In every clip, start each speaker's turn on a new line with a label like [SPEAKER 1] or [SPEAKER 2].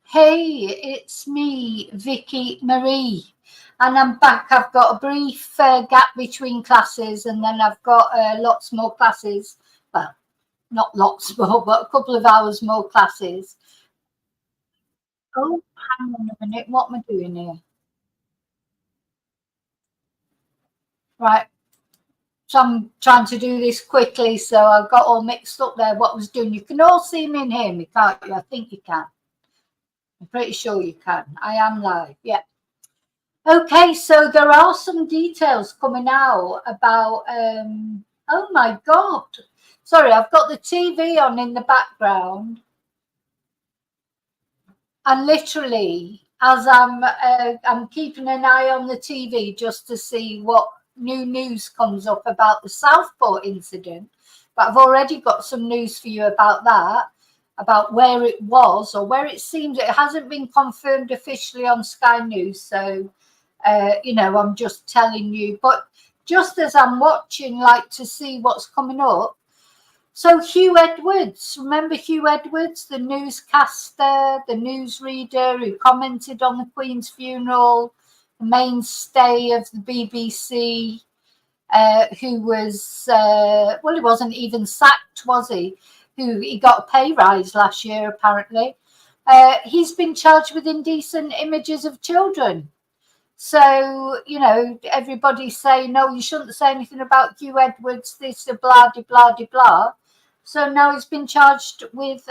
[SPEAKER 1] Hey, it's me, Vicky Marie, and I'm back. I've got a brief gap between classes, and then I've got lots more classes. Well, not lots more, but a couple of hours more classes. Oh, hang on a minute. What am I doing here? Right. So I'm trying to do this quickly, so I got all mixed up there what I was doing. You can all see me and hear me, can't you? I think you can. I'm pretty sure you can. I am live. Yeah. Okay, so there are some details coming out about, oh my God. Sorry, I've got the TV on in the background. And literally, as I'm keeping an eye on the TV just to see what new news comes up about the Southport incident. But I've already got some news for you about that, about where it was or where it seems. It hasn't been confirmed officially on Sky News, so I'm just telling you. But just as I'm watching, like to see what's coming up. So Hugh Edwards, remember Hugh Edwards, the newscaster, the newsreader who commented on the Queen's funeral, the mainstay of the BBC, who was, well, he wasn't even sacked, was he? He got a pay rise last year, apparently. He's been charged with indecent images of children. So, everybody's saying, no, you shouldn't say anything about Hugh Edwards, this, blah, de, blah, de, blah. So now he's been charged with,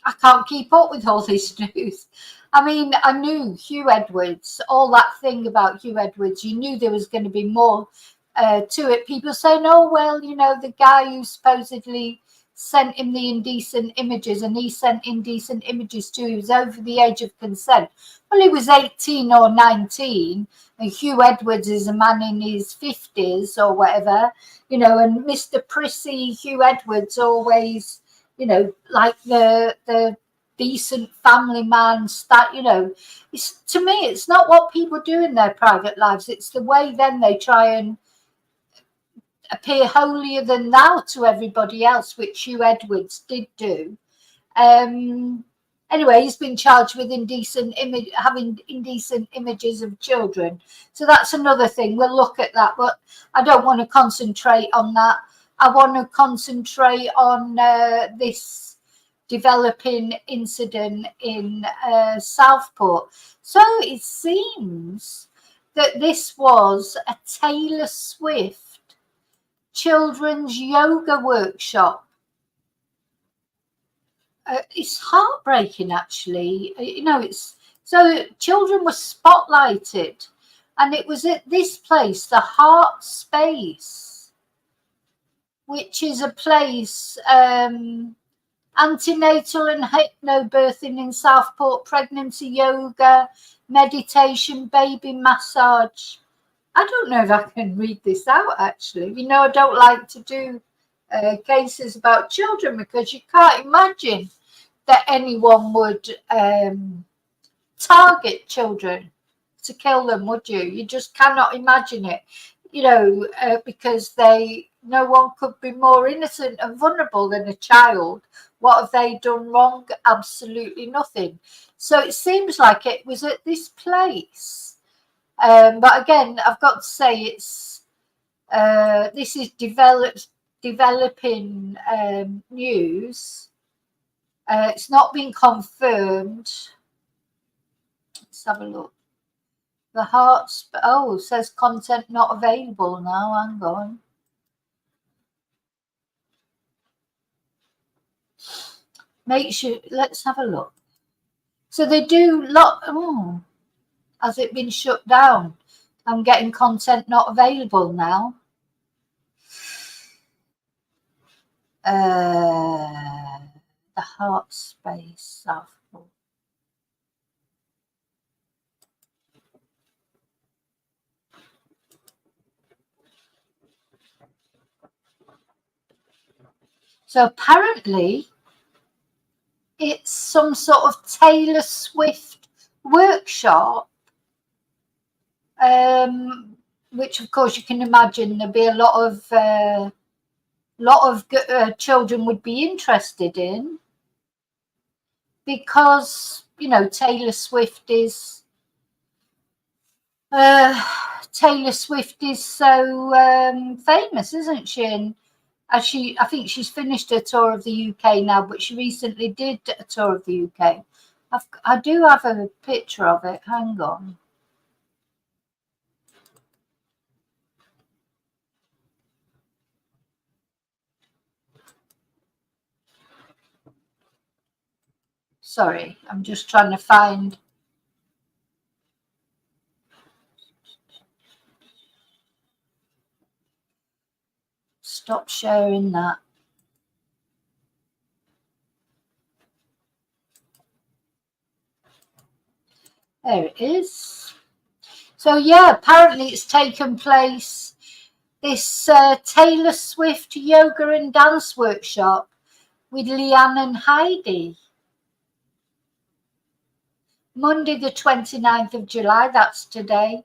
[SPEAKER 1] I can't keep up with all this news. I mean, I knew Hugh Edwards, all that thing about Hugh Edwards, you knew there was going to be more to it. People saying, oh, well, the guy who supposedly sent him the indecent images and he sent indecent images too. He was over the age of consent. Well, he was 18 or 19, and Hugh Edwards is a man in his 50s or whatever, and Mr. Prissy Hugh Edwards always, like the decent family man, it's, to me, it's not what people do in their private lives. It's the way then they try and appear holier than thou to everybody else, which Hugh Edwards did do. Anyway, he's been charged with having indecent images of children. So that's another thing. We'll look at that, but I don't want to concentrate on that. I want to concentrate on this developing incident in Southport. So it seems that this was a Taylor Swift children's yoga workshop. It's heartbreaking, actually. It's so children were spotlighted, and it was at this place, the Heart Space, which is a place antenatal and hypnobirthing in Southport, pregnancy yoga, meditation, baby massage. I don't know if I can read this out, actually. I don't like to do cases about children because you can't imagine that anyone would target children to kill them, would you? You just cannot imagine it, because no one could be more innocent and vulnerable than a child. What have they done wrong? Absolutely nothing. So it seems like it was at this place. But again, I've got to say this is developing news. It's not been confirmed. Let's have a look. The Hearts. Oh, it says content not available now. Hang on. Make sure. Let's have a look. So they do lot. Oh, has it been shut down? I'm getting content not available now. The Heart Space Southport. So apparently it's some sort of Taylor Swift workshop, which of course you can imagine there'll be a lot of lot of children would be interested in, because, you know, Taylor Swift is so famous, isn't she? And I think she's finished a tour of the UK now, but she recently did a tour of the UK. I do have a picture of it. Hang on. Sorry, I'm just trying to find. Stop sharing that. There it is. So yeah, apparently it's taken place, this Taylor Swift yoga and dance workshop with Leanne and Heidi. Monday the 29th of July, that's today,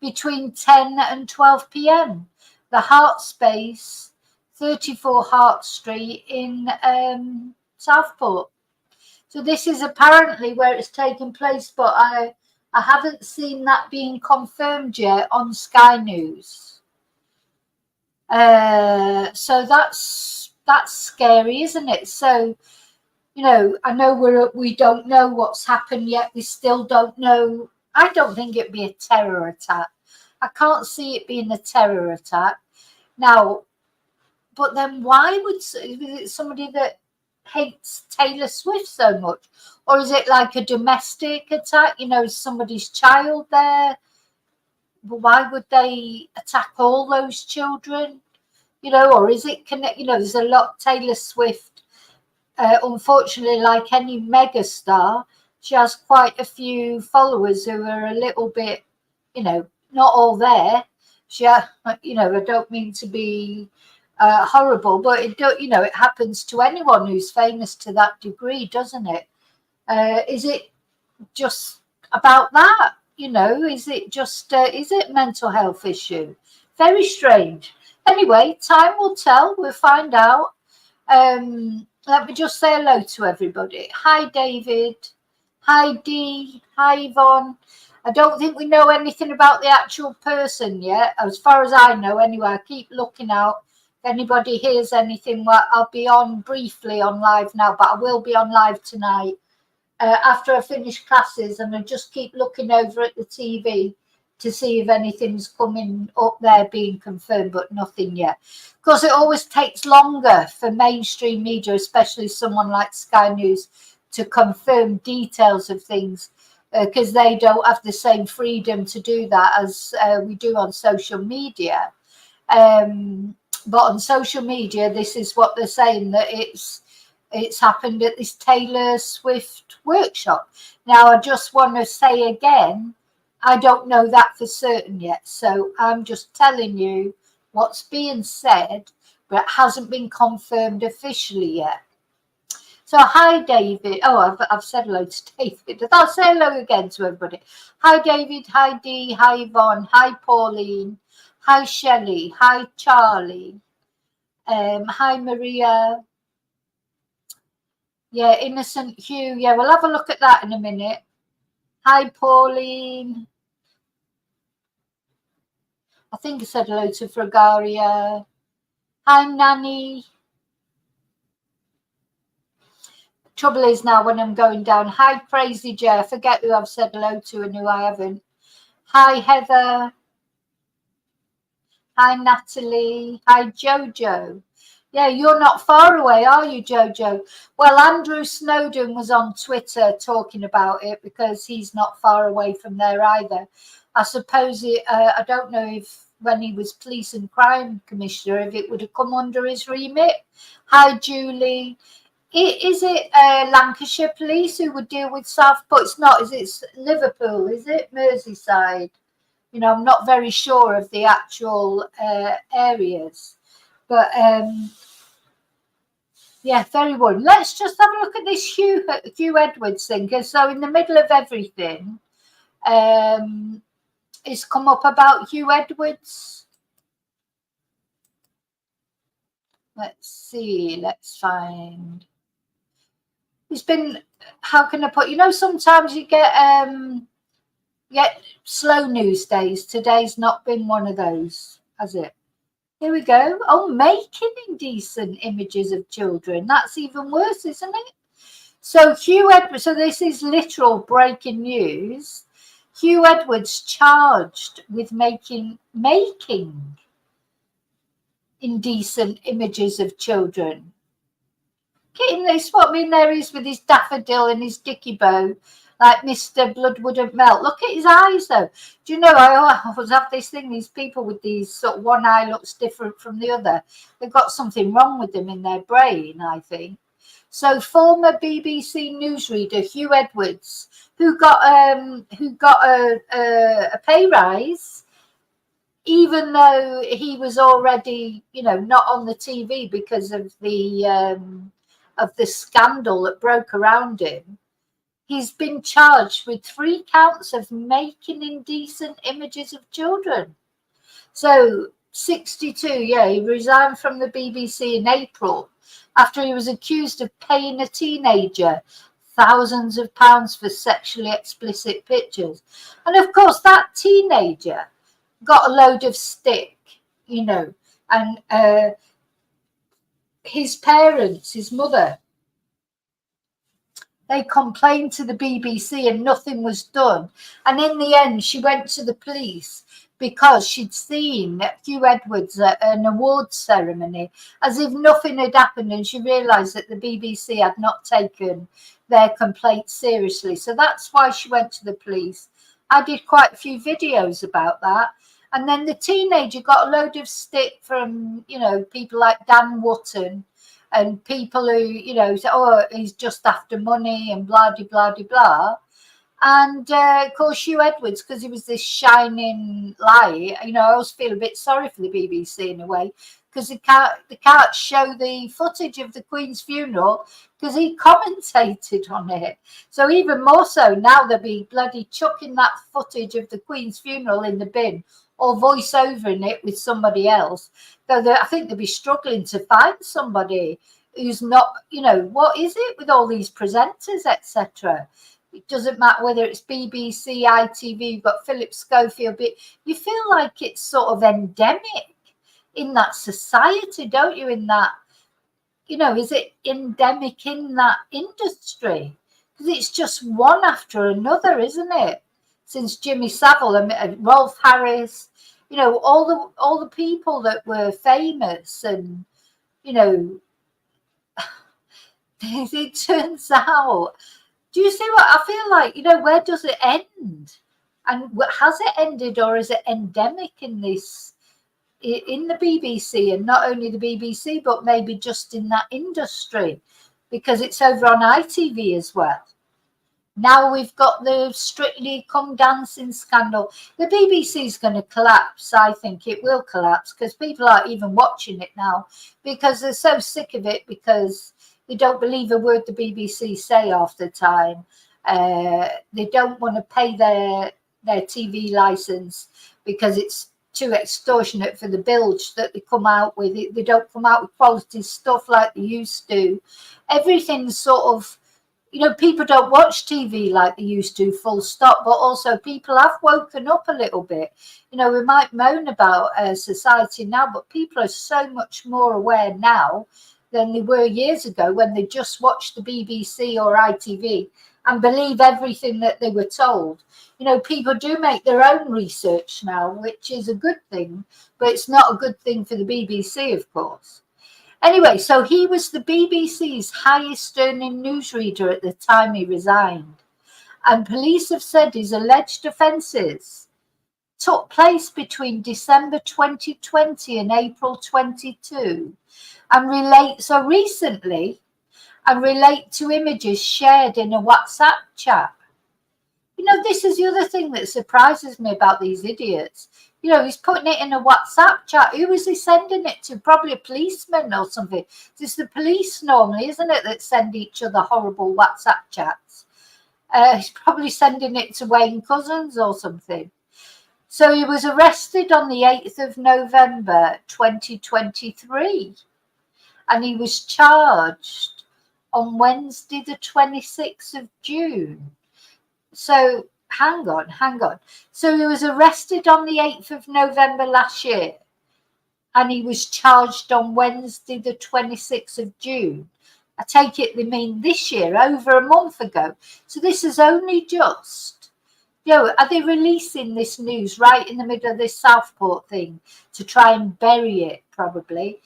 [SPEAKER 1] between 10 and 12 p.m. The Heart Space, 34 Hart Street in Southport. So this is apparently where it's taken place, but I haven't seen that being confirmed yet on Sky News. So that's scary, isn't it? So, you know, I know we don't know what's happened yet. We still don't know. I don't think it'd be a terror attack. I can't see it being a terror attack. Now, but then why would it somebody that hates Taylor Swift so much? Or is it like a domestic attack? You know, is somebody's child there? But why would they attack all those children? You know, or is it connect? You know, there's a lot. Taylor Swift, unfortunately, like any megastar, she has quite a few followers who are a little bit, you know, not all there. You know, I don't mean to be horrible, but you know, it happens to anyone who's famous to that degree, doesn't it? Is it just about that? You know, is it just is it mental health issue? Very strange. Anyway, time will tell. We'll find out. Let me just say hello to everybody. Hi, David. Hi, Dee. Hi, Yvonne. I don't think we know anything about the actual person yet, as far as I know. Anyway, I keep looking out. If anybody hears anything, well, I'll be on briefly on live now, but I will be on live tonight after I finish classes, and I just keep looking over at the TV to see if anything's coming up there being confirmed, but nothing yet. Of course, it always takes longer for mainstream media, especially someone like Sky News, to confirm details of things, because they don't have the same freedom to do that as we do on social media. But on social media, this is what they're saying, that it's happened at this Taylor Swift workshop. Now, I just want to say again, I don't know that for certain yet. So I'm just telling you what's being said, but it hasn't been confirmed officially yet. So hi, David. Oh, I've said hello to David. I'll say hello again to everybody. Hi, David. Hi, Dee. Hi, Yvonne. Hi, Pauline. Hi, Shelley. Hi, Charlie. Hi, Maria. Yeah, Innocent Hugh. Yeah, we'll have a look at that in a minute. Hi, Pauline. I think I said hello to Fragaria. Hi, Nanny. Trouble is now when I'm going down. Hi, Crazy J. I forget who I've said hello to and who I haven't. Hi, Heather. Hi, Natalie. Hi, Jojo. Yeah, you're not far away, are you, Jojo? Well, Andrew Snowden was on Twitter talking about it, because he's not far away from there either. I suppose I don't know if when he was police and crime commissioner, if it would have come under his remit. Hi, Julie. Is it Lancashire police who would deal with Southport? It's not. Is it Liverpool? Is it Merseyside? You know, I'm not very sure of the actual areas. But yeah, very well. Let's just have a look at this Hugh Edwards thing. Because so in the middle of everything, it's come up about Hugh Edwards. Let's see. Let's find. It's been. How can I put? Sometimes you get slow news days. Today's not been one of those, has it? Here we go. Oh, making indecent images of children. That's even worse, isn't it? So Hugh Edwards. So this is literal breaking news. Hugh Edwards charged with making indecent images of children. Getting this, what I mean, there he is with his daffodil and his dicky bow, like Mr. Blood Wouldn't Melt. Look at his eyes, though. Do you know, I always have this thing, these people with these sort of one eye looks different from the other. They've got something wrong with them in their brain, I think. So former BBC newsreader Hugh Edwards, who got a pay rise, even though he was already, not on the TV because of the scandal that broke around him, he's been charged with 3 counts of making indecent images of children. So 62, he resigned from the BBC in April after he was accused of paying a teenager thousands of pounds for sexually explicit pictures. And of course, that teenager got a load of stick, and his parents, his mother, they complained to the BBC and nothing was done. And in the end, she went to the police because she'd seen Hugh Edwards at an awards ceremony as if nothing had happened, and she realised that the BBC had not taken their complaint seriously. So that's why she went to the police. I did quite a few videos about that. And then the teenager got a load of stick from, people like Dan Wootton and people who, say, oh, he's just after money and blah, blah, blah, blah. And of course, Hugh Edwards, because he was this shining light, I always feel a bit sorry for the BBC in a way, because they can't show the footage of the Queen's funeral because he commentated on it. So even more so, now they'll be bloody chucking that footage of the Queen's funeral in the bin or voice over in it with somebody else. Though I think they'll be struggling to find somebody who's not, what is it with all these presenters, etc. It doesn't matter whether it's BBC, ITV, you've got Philip Schofield, but you feel like it's sort of endemic in that society, don't you? In that, is it endemic in that industry? Because it's just one after another, isn't it? Since Jimmy Savile and Rolf Harris, all the people that were famous, and it turns out. Do you see what I feel like? Where does it end? And has it ended, or is it endemic in the BBC, and not only the BBC, but maybe just in that industry, because it's over on ITV as well. Now we've got the Strictly Come Dancing scandal. The BBC is going to collapse. I think it will collapse because people aren't even watching it now because they're so sick of it, because they don't believe a word the BBC say half the time. They don't want to pay their TV license because it's too extortionate for the bilge that they come out with. They don't come out with quality stuff like they used to. Everything's sort of, people don't watch TV like they used to, full stop, but also people have woken up a little bit. We might moan about society now, but people are so much more aware now than they were years ago when they just watched the BBC or ITV and believe everything that they were told. People do make their own research now, which is a good thing, but it's not a good thing for the BBC, of course. Anyway, so he was the BBC's highest earning newsreader at the time he resigned. And police have said his alleged offences took place between December 2020 and April 22 and relate to images shared in a WhatsApp chat. This is the other thing that surprises me about these idiots. He's putting it in a WhatsApp chat. Who is he sending it to? Probably a policeman or something. It's the police normally, isn't it, that send each other horrible WhatsApp chats? He's probably sending it to Wayne Couzens or something. So he was arrested on the 8th of November 2023. and he was charged on Wednesday, the 26th of June. So hang on. So he was arrested on the 8th of November last year, and he was charged on Wednesday, the 26th of June. I take it they mean this year, over a month ago. So this is only just, are they releasing this news right in the middle of this Southport thing to try and bury it, probably?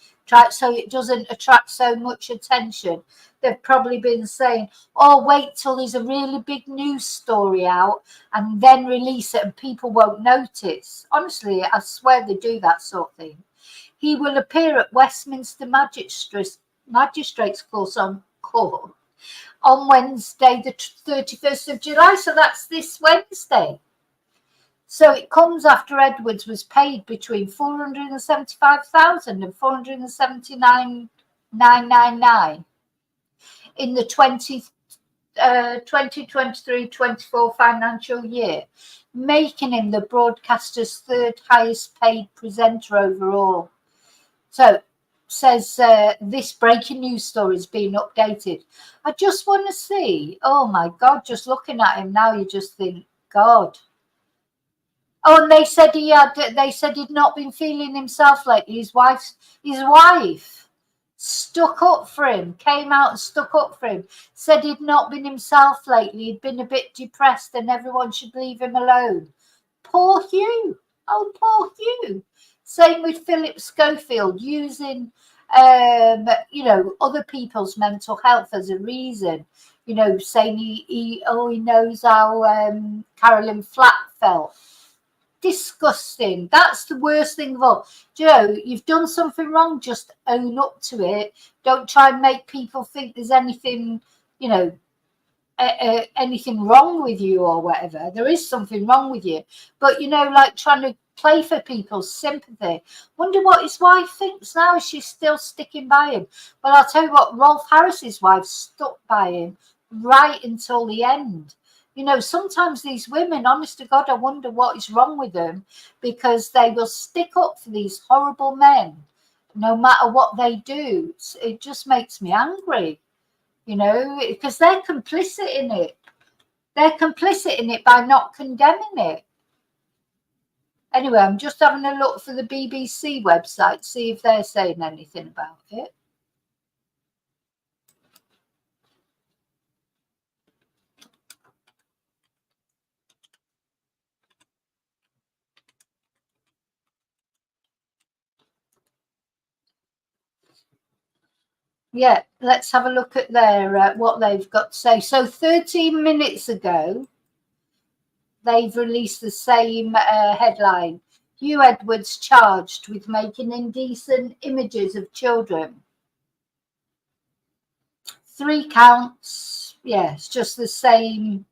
[SPEAKER 1] So it doesn't attract so much attention. They've probably been saying, oh, wait till there's a really big news story out and then release it and people won't notice. Honestly, I swear they do that sort of thing. He will appear at Westminster Magistrates Court on Wednesday, the 31st of July. So that's this Wednesday. So it comes after Edwards was paid between $475,000 and $479,999 in the 2023-24 financial year, making him the broadcaster's third highest paid presenter overall. So says this breaking news story is being updated. I just want to see, oh my God, just looking at him now, you just think, God. Oh, and they said he'd not been feeling himself lately. His wife stuck up for him, came out and stuck up for him, said he'd not been himself lately, he'd been a bit depressed and everyone should leave him alone. Poor Hugh. Oh, poor Hugh. Same with Philip Schofield, using other people's mental health as a reason, saying he knows how Carolyn Flack felt. Disgusting. That's the worst thing of all. You've done something wrong, just own up to it. Don't try and make people think there's anything, anything wrong with you or whatever. There is something wrong with you, but like trying to play for people's sympathy. Wonder what his wife thinks now. Is she still sticking by him? Well, I'll tell you what, Rolf Harris's wife stuck by him right until the end. Sometimes these women, honest to God, I wonder what is wrong with them, because they will stick up for these horrible men no matter what they do. It just makes me angry, because they're complicit in it. They're complicit in it by not condemning it. Anyway, I'm just having a look for the BBC website, see if they're saying anything about it. Yeah, let's have a look at their what they've got to say. So 13 minutes ago, they've released the same headline. Hugh Edwards charged with making indecent images of children. 3 counts. Yeah, it's just the same.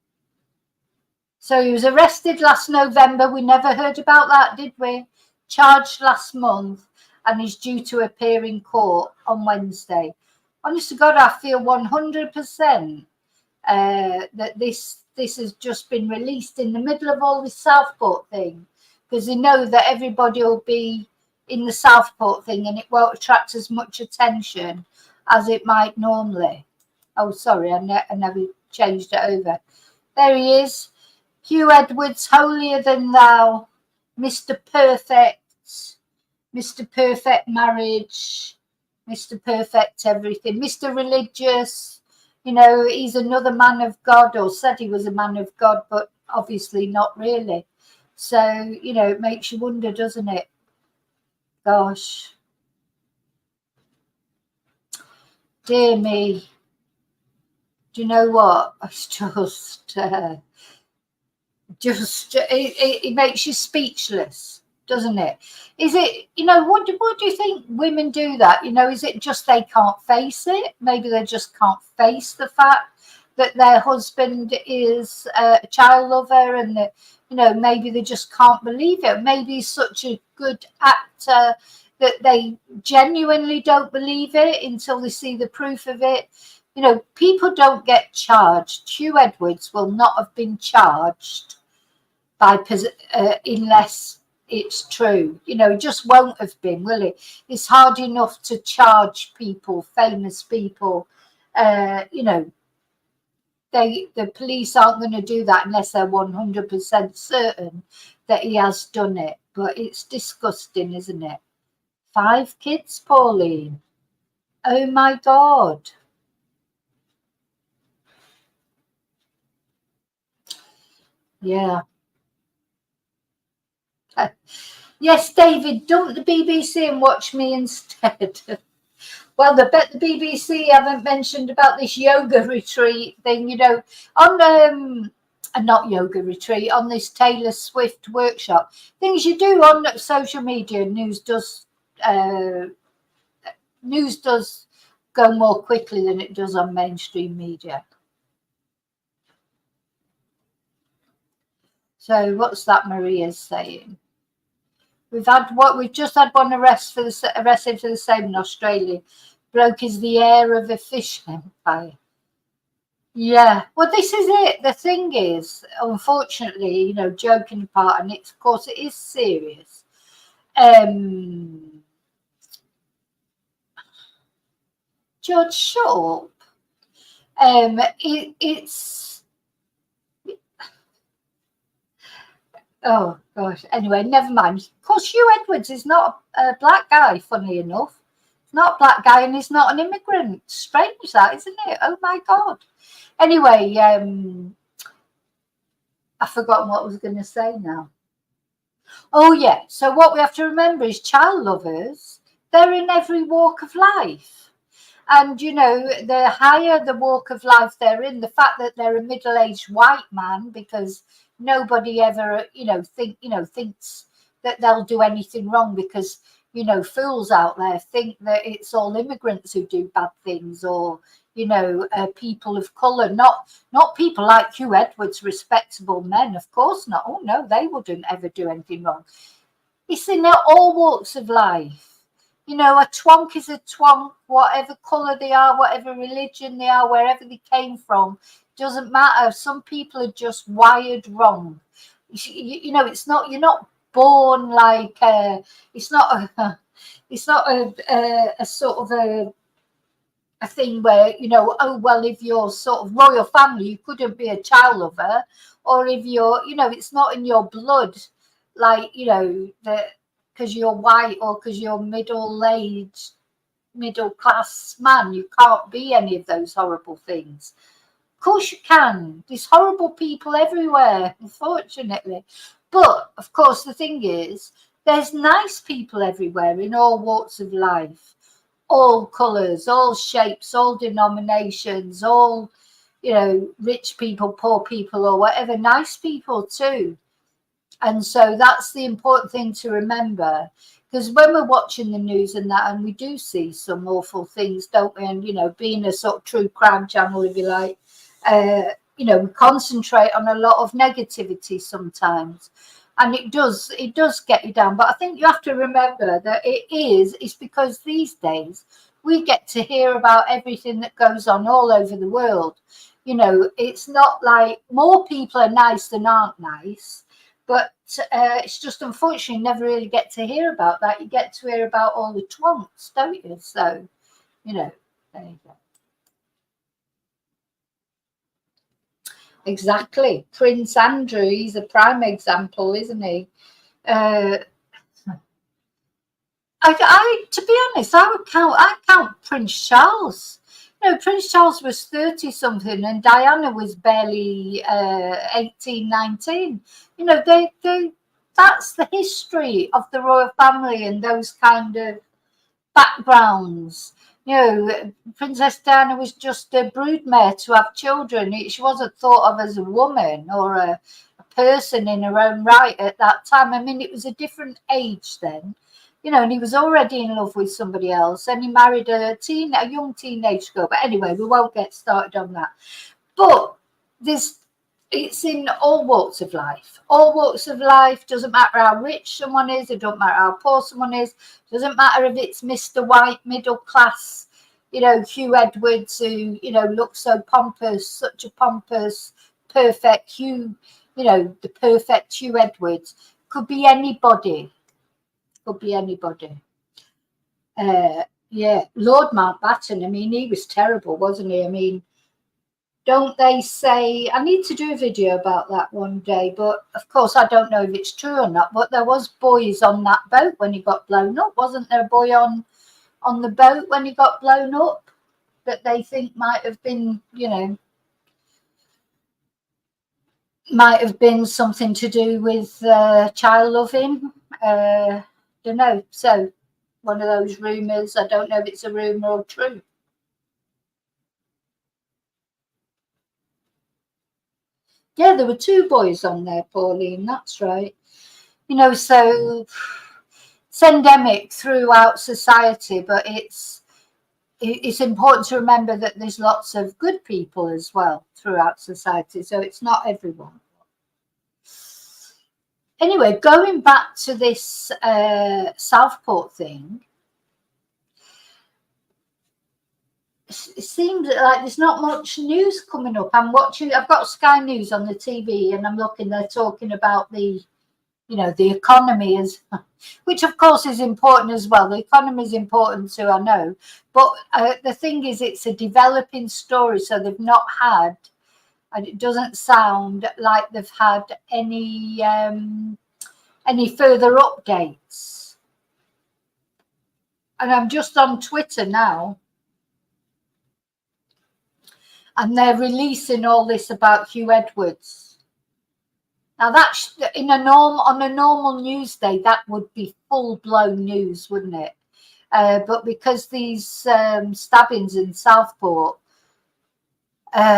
[SPEAKER 1] So he was arrested last November. We never heard about that, did we? Charged last month, and he's due to appear in court on Wednesday. Honest to God, I feel 100% that this has just been released in the middle of all this Southport thing, because they know that everybody will be in the Southport thing and it won't attract as much attention as it might normally. Oh, sorry, I never changed it over. There he is. Hugh Edwards, holier than thou, Mr. Perfect, Mr. Perfect Marriage, Mr. Perfect Everything, Mr. Religious. He's another man of God, or said he was a man of God, but obviously not really. So, it makes you wonder, doesn't it? Gosh. Dear me. Do you know what? It's it makes you speechless, doesn't it? Is it, what do you think women do that? Is it just they can't face it? Maybe they just can't face the fact that their husband is a child lover, and that, maybe they just can't believe it. Maybe he's such a good actor that they genuinely don't believe it until they see the proof of it. People don't get charged. Hugh Edwards will not have been charged unless it's true. You know, it just won't have been, will it? It's hard enough to charge people, famous people. You know, the police aren't going to do that unless they're 100% certain that he has done it. But it's disgusting, isn't it? 5 kids, Pauline. Oh my God. Yeah. Yes, David, dump the BBC and watch me instead. Well, I bet the BBC haven't mentioned about this yoga retreat thing, you know, on not yoga retreat, on this Taylor Swift workshop. Things you do on social media, news does go more quickly than it does on mainstream media. So what's that Maria's saying? We've just had one arrested for the same in Australia. Bloke is the heir of a fish empire. Yeah, well, this is it. The thing is, unfortunately, you know, joking apart, and it's, of course, it is serious. George, shut up. It's oh gosh. Anyway, never mind. Of course, Hugh Edwards is not a black guy. Funny enough, he's not a black guy, and he's not an immigrant. Strange that, isn't it? Oh my God. Anyway, I've forgotten what I was going to say now. Oh yeah. So what we have to remember is child lovers. They're in every walk of life. And, you know, the higher the walk of life they're in, the fact that they're a middle-aged white man, because nobody ever, thinks that they'll do anything wrong, because, you know, fools out there think that it's all immigrants who do bad things, or, you know, people of colour, not people like Hugh Edwards, respectable men, of course not. Oh, no, they wouldn't ever do anything wrong. It's in all walks of life. You know, a twonk is a twonk, whatever colour they are, whatever religion they are, wherever they came from, doesn't matter. Some people are just wired wrong. You know, it's not, you're not born like, it's not a sort of a thing where, you know, oh, well, if you're sort of royal family, you couldn't be a child lover, or if you're, you know, it's not in your blood, like, you know, because you're white or because you're middle-aged, middle-class man, you can't be any of those horrible things. Of course you can. There's horrible people everywhere, unfortunately. But, of course, the thing is, there's nice people everywhere in all walks of life, all colours, all shapes, all denominations, all, you know, rich people, poor people, or whatever, nice people too. And so that's the important thing to remember, because when we're watching the news and that, and we do see some awful things, don't we? And, you know, being a sort of true crime channel, if you like, you know, we concentrate on a lot of negativity sometimes, and it does get you down. But I think you have to remember that it's because these days we get to hear about everything that goes on all over the world. You know, it's not like more people are nice than aren't nice. But it's just, unfortunately, you never really get to hear about that. You get to hear about all the twonks, don't you? So, you know, there you go. Exactly. Prince Andrew, he's a prime example, isn't he? To be honest, I count Prince Charles. No, Prince Charles was 30 something and Diana was barely 18, 19. You know, that's the history of the royal family and those kind of backgrounds. You know, Princess Diana was just a broodmare to have children. She wasn't thought of as a woman or a person in her own right at that time. I mean, it was a different age then. You know, and he was already in love with somebody else, and he married a young teenage girl. But anyway, we won't get started on that. But it's in all walks of life. All walks of life. Doesn't matter how rich someone is. It doesn't matter how poor someone is. Doesn't matter if it's Mr. White, middle class, you know, Hugh Edwards, who, you know, looks so pompous, such a pompous, perfect Hugh, you know, the perfect Hugh Edwards. Could be anybody. Could be anybody. Yeah, Lord Mountbatten. I mean, he was terrible, wasn't he? I mean, don't they say, I need to do a video about that one day, but of course I don't know if it's true or not, but there was boys on that boat when he got blown up. Wasn't there a boy on the boat when he got blown up that they think might have been, you know, might have been something to do with child loving? Don't know. So one of those rumours. I don't know if it's a rumour or true. Yeah, there were 2 boys on there, Pauline. That's right. You know, so it's endemic throughout society, but it's important to remember that there's lots of good people as well throughout society. So it's not everyone. Anyway, going back to this Southport thing, it seems like there's not much news coming up. I'm watching, I've got Sky News on the TV and I'm looking, they're talking about the, you know, the economy is, which of course is important as well. The economy is important too, I know. But the thing is, it's a developing story. So they've not had, and it doesn't sound like they've had any further updates. And I'm just on Twitter now. And they're releasing all this about Hugh Edwards. Now that's on a normal news day, that would be full-blown news, wouldn't it? But because these stabbings in Southport, because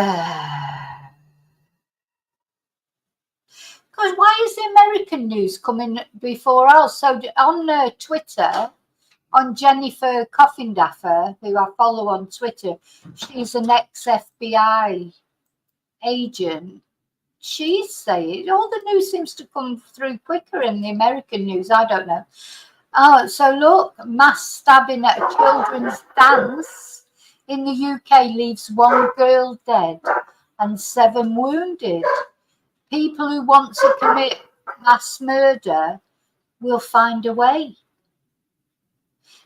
[SPEAKER 1] why is the American news coming before us? So on Twitter, on Jennifer Coffindaffer, who I follow on Twitter, she's an ex-FBI agent. She's saying all the news seems to come through quicker in the American news. I don't know. Oh, so look, mass stabbing at a children's dance in the UK leaves 1 girl dead and 7 wounded. People who want to commit mass murder will find a way.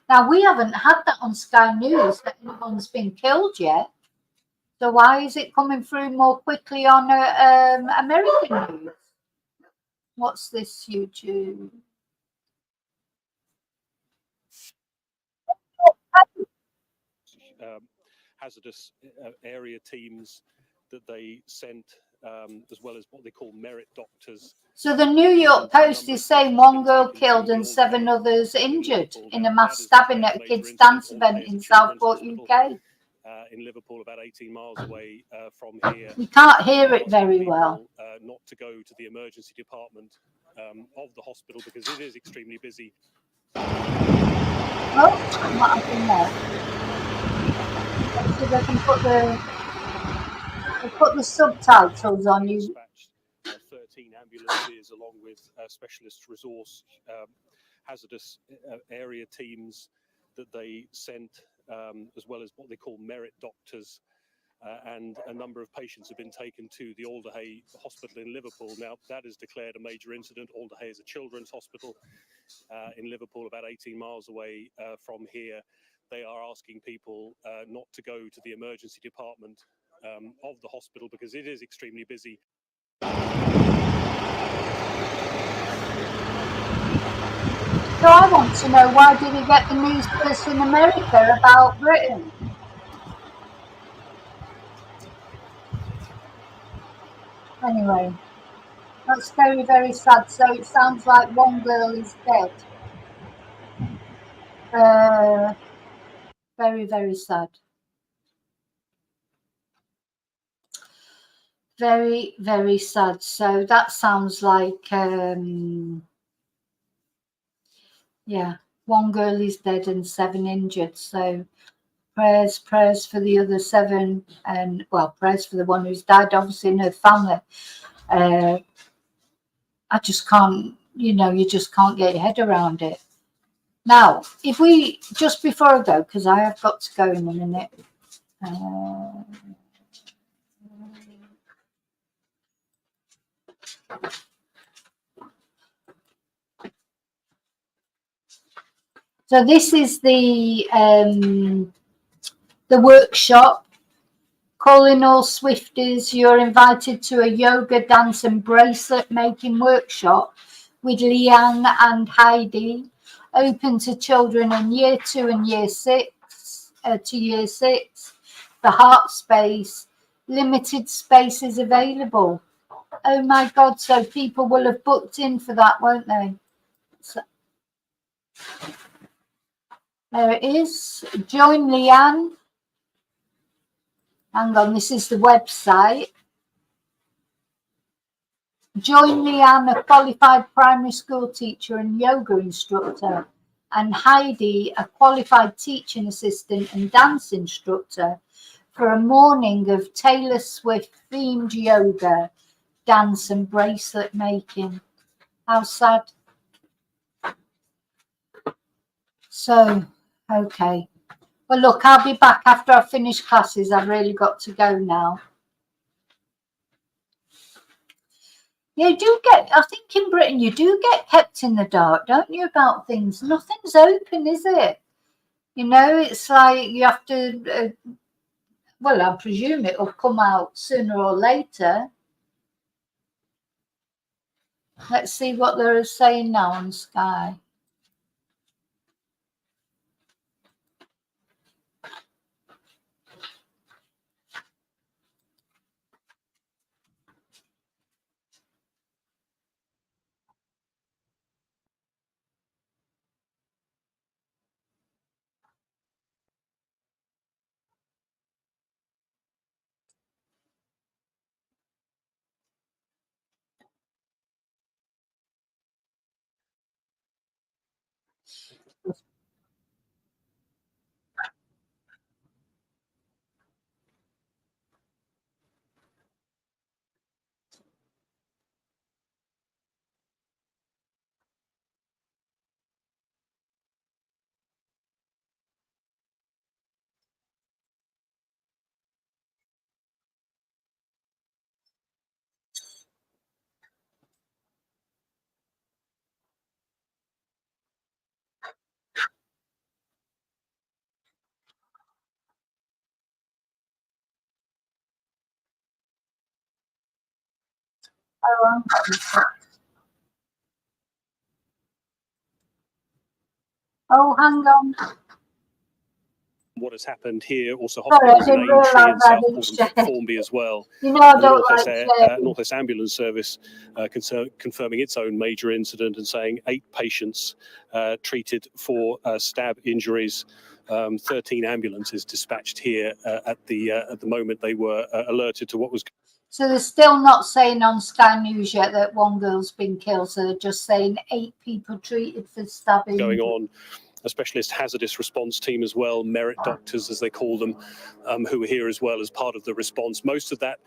[SPEAKER 1] Now, we haven't had that on Sky News, that anyone's been killed yet. So why is it coming through more quickly on American news? What's this YouTube?
[SPEAKER 2] Hazardous area teams that they sent, as well as what they call merit doctors.
[SPEAKER 1] So the New York Post is saying 1 girl killed and 7 others injured in a mass stabbing at a kids' dance event in Southport, UK.
[SPEAKER 2] In Liverpool, about 18 miles away from here.
[SPEAKER 1] You can't hear it very well.
[SPEAKER 2] Not to go to the emergency department of the hospital because it is extremely busy.
[SPEAKER 1] Oh, what happened there? Let's see if I can put the subtitles on you.
[SPEAKER 2] 13 ambulances along with specialist resource hazardous area teams that they sent, as well as what they call merit doctors. And a number of patients have been taken to the Alderhay Hospital in Liverpool. Now, that is declared a major incident. Alderhay is a children's hospital in Liverpool, about 18 miles away from here. They are asking people not to go to the emergency department of the hospital because it is extremely busy.
[SPEAKER 1] So I want to know, why did he get the news first in America about Britain? Anyway, that's very, very sad. So it sounds like 1 girl is dead. Very, very sad. Very, very sad. So that sounds like, yeah, 1 girl is dead and 7 injured. So prayers for the other 7, and well, prayers for the one who's died, obviously, in her family. I just can't, you know, you just can't get your head around it. Now, if we, just before I go, because I have got to go in a minute. So this is the workshop. Calling all Swifties, you're invited to a yoga, dance and bracelet making workshop with Leanne and Heidi, open to children in year 2 and year 6 to year 6. The heart space, limited spaces available. Oh my God, so people will have booked in for that, won't they? So, there it is. Join Leanne. Hang on, this is the website. Join Leanne, a qualified primary school teacher and yoga instructor, and Heidi, a qualified teaching assistant and dance instructor, for a morning of Taylor Swift themed yoga, dance and bracelet making. How sad. So, okay. Well, look, I'll be back after I've finished classes. I've really got to go now. You do get, I think in Britain, you do get kept in the dark, don't you, about things? Nothing's open, is it? You know, it's like you have to, well, I presume it'll come out sooner or later. Let's see what they're saying now on Sky. Oh, hang on.
[SPEAKER 2] What has happened here, also
[SPEAKER 1] Sorry, I
[SPEAKER 2] hospitals in
[SPEAKER 1] didn't
[SPEAKER 2] Aintree
[SPEAKER 1] realise
[SPEAKER 2] and
[SPEAKER 1] I didn't
[SPEAKER 2] Southport
[SPEAKER 1] share.
[SPEAKER 2] and Formby as well.
[SPEAKER 1] You know, I
[SPEAKER 2] And the
[SPEAKER 1] don't like sharing.
[SPEAKER 2] North West Ambulance Service confirming its own major incident and saying 8 patients treated for stab injuries. 13 ambulances dispatched here at the moment they were alerted to what was.
[SPEAKER 1] So they're still not saying on Sky News yet that one girl's been killed. So they're just saying 8 people treated for stabbing.
[SPEAKER 2] Going on. A specialist hazardous response team as well, merit doctors as they call them, who are here as well as part of the response. Most of that,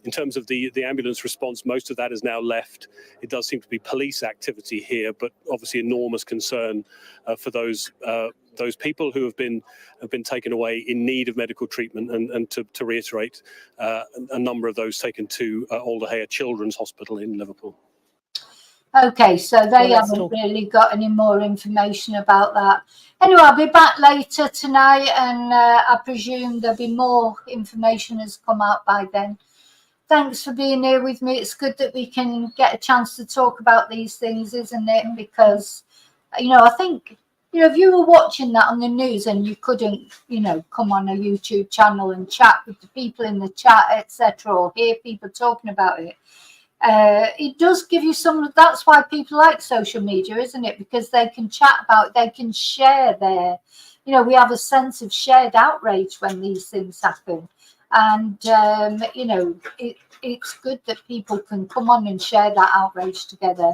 [SPEAKER 2] in terms of the ambulance response, most of that is now left. It does seem to be police activity here, but obviously enormous concern for those people who have been taken away in need of medical treatment, and to reiterate, a number of those taken to Alder Children's Hospital in Liverpool.
[SPEAKER 1] Okay, so they haven't really got any more information about that. Anyway, I'll be back later tonight, and I presume there'll be more information has come out by then. Thanks for being here with me. It's good that we can get a chance to talk about these things, isn't it? Because, you know, I think, you know, if you were watching that on the news and you couldn't, you know, come on a YouTube channel and chat with the people in the chat, etc., or hear people talking about it, it does give you some. That's why people like social media, isn't it? Because they can chat about it, they can share their, you know, we have a sense of shared outrage when these things happen, and you know, it's good that people can come on and share that outrage together,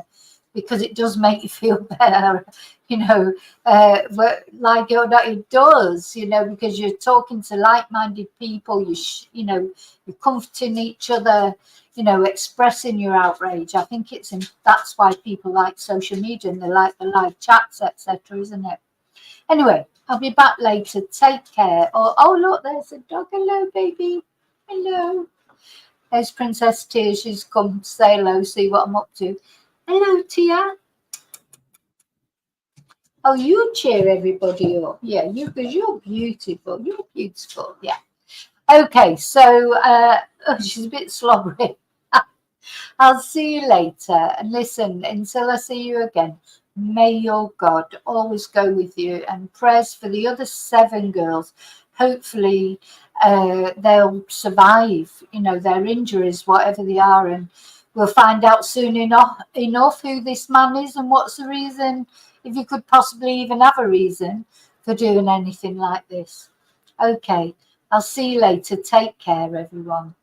[SPEAKER 1] because it does make you feel better, you know, like it does, you know, because you're talking to like-minded people, you know, you're comforting each other, you know, expressing your outrage. I think that's why people like social media, and they like the live chats, etc., isn't it? Anyway, I'll be back later. Take care. Oh look, there's a dog. Hello, baby. Hello. There's Princess Tia. She's come to say hello, see what I'm up to. Hello, Tia. Oh, you cheer everybody up. Yeah, you, because you're beautiful. You're beautiful. Yeah. Okay, so oh, she's a bit slobbery. I'll see you later. And listen, until I see you again, may your God always go with you, and prayers for the other 7 girls. Hopefully, they'll survive, you know, their injuries, whatever they are, and we'll find out soon enough who this man is and what's the reason, if you could possibly even have a reason for doing anything like this. Okay, I'll see you later. Take care, everyone.